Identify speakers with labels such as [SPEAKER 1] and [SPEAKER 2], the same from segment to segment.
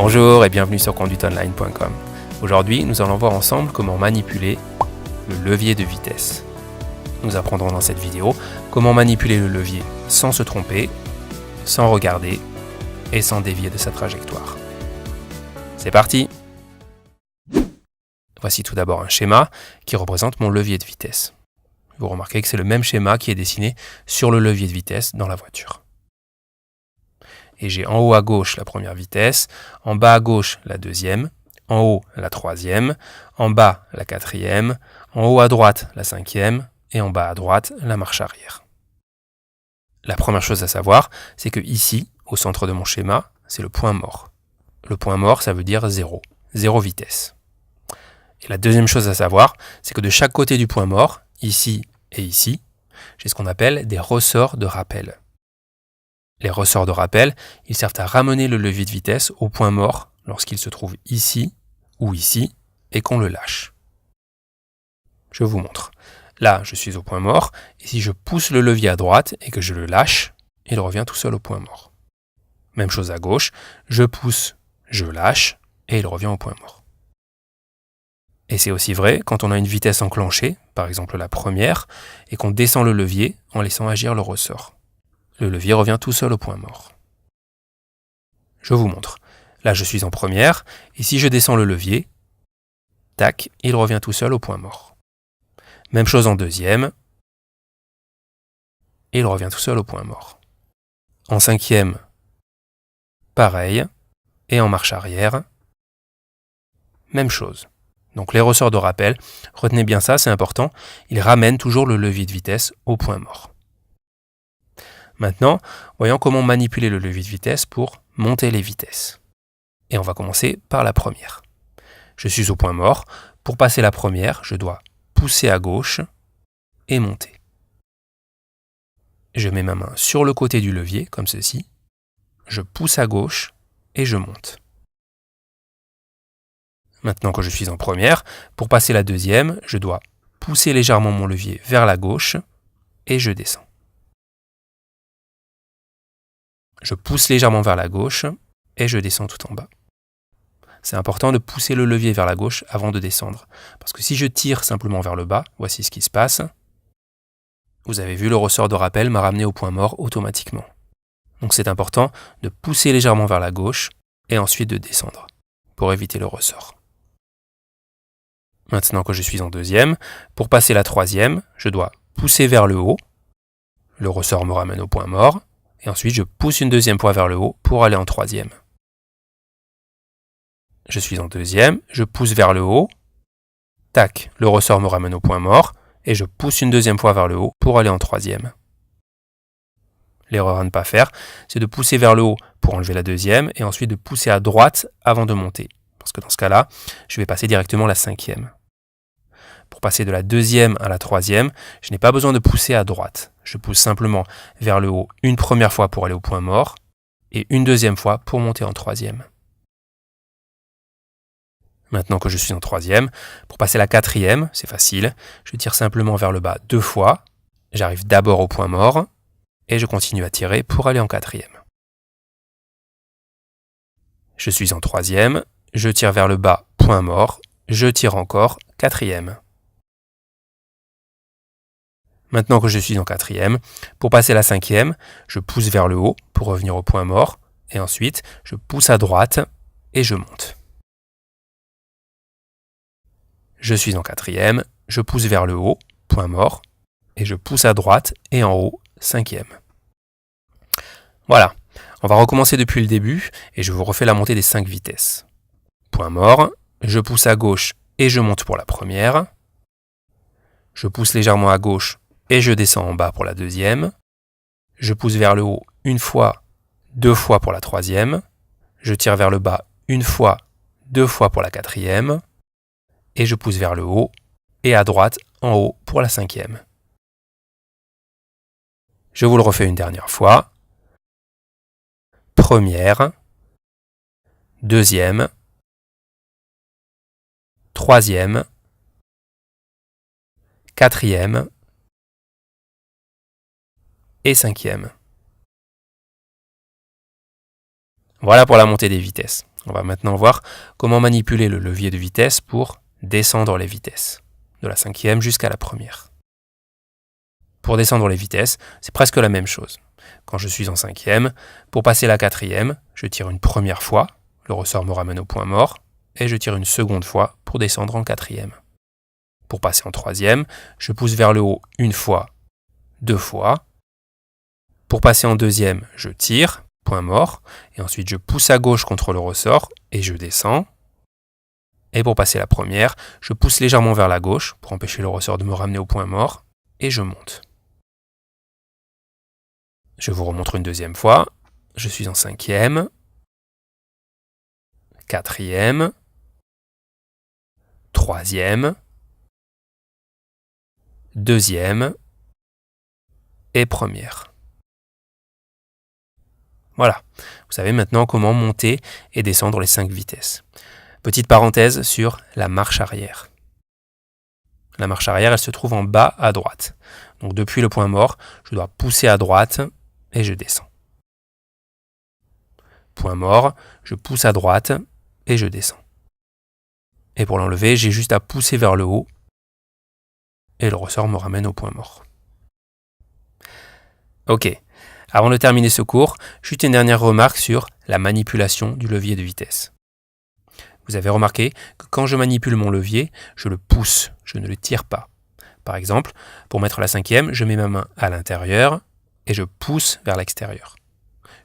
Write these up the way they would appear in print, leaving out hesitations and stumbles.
[SPEAKER 1] Bonjour et bienvenue sur conduiteonline.com. Aujourd'hui, nous allons voir ensemble comment manipuler le levier de vitesse. Nous apprendrons dans cette vidéo comment manipuler le levier sans se tromper, sans regarder et sans dévier de sa trajectoire. C'est parti! Voici tout d'abord un schéma qui représente mon levier de vitesse. Vous remarquez que c'est le même schéma qui est dessiné sur le levier de vitesse dans la voiture. Et j'ai en haut à gauche la première vitesse, en bas à gauche la deuxième, en haut la troisième, en bas la quatrième, en haut à droite la cinquième et en bas à droite la marche arrière. La première chose à savoir, c'est que ici, au centre de mon schéma, c'est le point mort. Le point mort, ça veut dire zéro vitesse. Et la deuxième chose à savoir, c'est que de chaque côté du point mort, ici et ici, j'ai ce qu'on appelle des ressorts de rappel. Les ressorts de rappel, ils servent à ramener le levier de vitesse au point mort lorsqu'il se trouve ici ou ici et qu'on le lâche. Je vous montre. Là, je suis au point mort et si je pousse le levier à droite et que je le lâche, il revient tout seul au point mort. Même chose à gauche, je pousse, je lâche et il revient au point mort. Et c'est aussi vrai quand on a une vitesse enclenchée, par exemple la première, et qu'on descend le levier en laissant agir le ressort. Le levier revient tout seul au point mort. Je vous montre. Là, je suis en première, et si je descends le levier, tac, il revient tout seul au point mort. Même chose en deuxième, et il revient tout seul au point mort. En cinquième, pareil, et en marche arrière, même chose. Donc les ressorts de rappel, retenez bien ça, c'est important, ils ramènent toujours le levier de vitesse au point mort. Maintenant, voyons comment manipuler le levier de vitesse pour monter les vitesses. Et on va commencer par la première. Je suis au point mort. Pour passer la première, je dois pousser à gauche et monter. Je mets ma main sur le côté du levier, comme ceci. Je pousse à gauche et je monte. Maintenant que je suis en première, pour passer la deuxième, je dois pousser légèrement mon levier vers la gauche et je descends. Je pousse légèrement vers la gauche et je descends tout en bas. C'est important de pousser le levier vers la gauche avant de descendre. Parce que si je tire simplement vers le bas, voici ce qui se passe. Vous avez vu, le ressort de rappel m'a ramené au point mort automatiquement. Donc c'est important de pousser légèrement vers la gauche et ensuite de descendre pour éviter le ressort. Maintenant que je suis en deuxième, pour passer la troisième, je dois pousser vers le haut. Le ressort me ramène au point mort. Et ensuite, je pousse une deuxième fois vers le haut pour aller en troisième. Je suis en deuxième, je pousse vers le haut. Tac, le ressort me ramène au point mort. Et je pousse une deuxième fois vers le haut pour aller en troisième. L'erreur à ne pas faire, c'est de pousser vers le haut pour enlever la deuxième et ensuite de pousser à droite avant de monter. Parce que dans ce cas-là, je vais passer directement la cinquième. Pour passer de la deuxième à la troisième, je n'ai pas besoin de pousser à droite. Je pousse simplement vers le haut une première fois pour aller au point mort et une deuxième fois pour monter en troisième. Maintenant que je suis en troisième, pour passer la quatrième, c'est facile, je tire simplement vers le bas deux fois, j'arrive d'abord au point mort et je continue à tirer pour aller en quatrième. Je suis en troisième, je tire vers le bas, point mort, je tire encore, quatrième. Maintenant que je suis en quatrième, pour passer la cinquième, je pousse vers le haut pour revenir au point mort, et ensuite je pousse à droite et je monte. Je suis en quatrième, je pousse vers le haut, point mort, et je pousse à droite et en haut, cinquième. Voilà, on va recommencer depuis le début et je vous refais la montée des 5 vitesses. Point mort, je pousse à gauche et je monte pour la première. Je pousse légèrement à gauche et je descends en bas pour la deuxième. Je pousse vers le haut une fois, deux fois pour la troisième. Je tire vers le bas une fois, deux fois pour la quatrième. Et je pousse vers le haut et à droite en haut pour la cinquième. Je vous le refais une dernière fois. Première, deuxième, troisième, quatrième et cinquième. Voilà pour la montée des vitesses. On va maintenant voir comment manipuler le levier de vitesse pour descendre les vitesses, de la 5e jusqu'à la 1re. Pour descendre les vitesses, c'est presque la même chose. Quand je suis en 5e, pour passer la 4e, je tire une première fois, le ressort me ramène au point mort, et je tire une seconde fois pour descendre en 4e. Pour passer en 3e, je pousse vers le haut une fois, 2 fois. Pour passer en 2e, je tire, point mort, et ensuite je pousse à gauche contre le ressort et je descends. Et pour passer la 1re, je pousse légèrement vers la gauche pour empêcher le ressort de me ramener au point mort et je monte. Je vous remontre une 2e fois. Je suis en 5e, 4e, 3e, 2e et 1re. Voilà, vous savez maintenant comment monter et descendre les 5 vitesses. Petite parenthèse sur la marche arrière. La marche arrière, elle se trouve en bas à droite. Donc depuis le point mort, je dois pousser à droite et je descends. Point mort, je pousse à droite et je descends. Et pour l'enlever, j'ai juste à pousser vers le haut et le ressort me ramène au point mort. Ok, avant de terminer ce cours, juste une dernière remarque sur la manipulation du levier de vitesse. Vous avez remarqué que quand je manipule mon levier, je le pousse, je ne le tire pas. Par exemple, pour mettre la 5e, je mets ma main à l'intérieur et je pousse vers l'extérieur.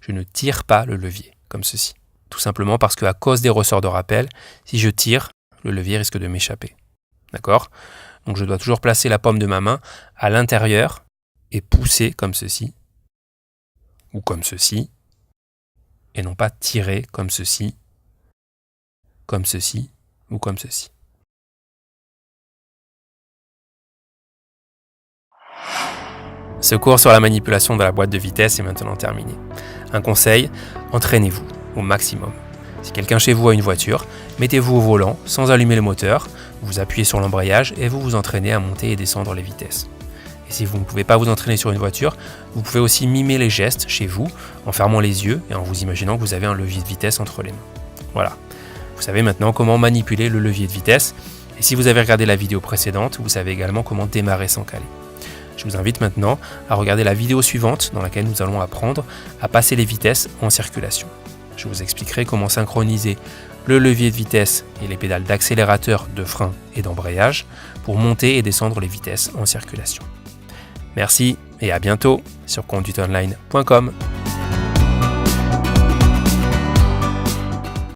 [SPEAKER 1] Je ne tire pas le levier, comme ceci. Tout simplement parce qu'à cause des ressorts de rappel, si je tire, le levier risque de m'échapper. D'accord ? Donc je dois toujours placer la paume de ma main à l'intérieur et pousser comme ceci, ou comme ceci, et non pas tirer comme ceci, ou comme ceci. Ce cours sur la manipulation de la boîte de vitesse est maintenant terminé. Un conseil, entraînez-vous au maximum. Si quelqu'un chez vous a une voiture, mettez-vous au volant sans allumer le moteur, vous appuyez sur l'embrayage et vous vous entraînez à monter et descendre les vitesses. Et si vous ne pouvez pas vous entraîner sur une voiture, vous pouvez aussi mimer les gestes chez vous en fermant les yeux et en vous imaginant que vous avez un levier de vitesse entre les mains. Voilà. Vous savez maintenant comment manipuler le levier de vitesse. Et si vous avez regardé la vidéo précédente, vous savez également comment démarrer sans caler. Je vous invite maintenant à regarder la vidéo suivante dans laquelle nous allons apprendre à passer les vitesses en circulation. Je vous expliquerai comment synchroniser le levier de vitesse et les pédales d'accélérateur, de frein et d'embrayage pour monter et descendre les vitesses en circulation. Merci et à bientôt sur conduiteonline.com.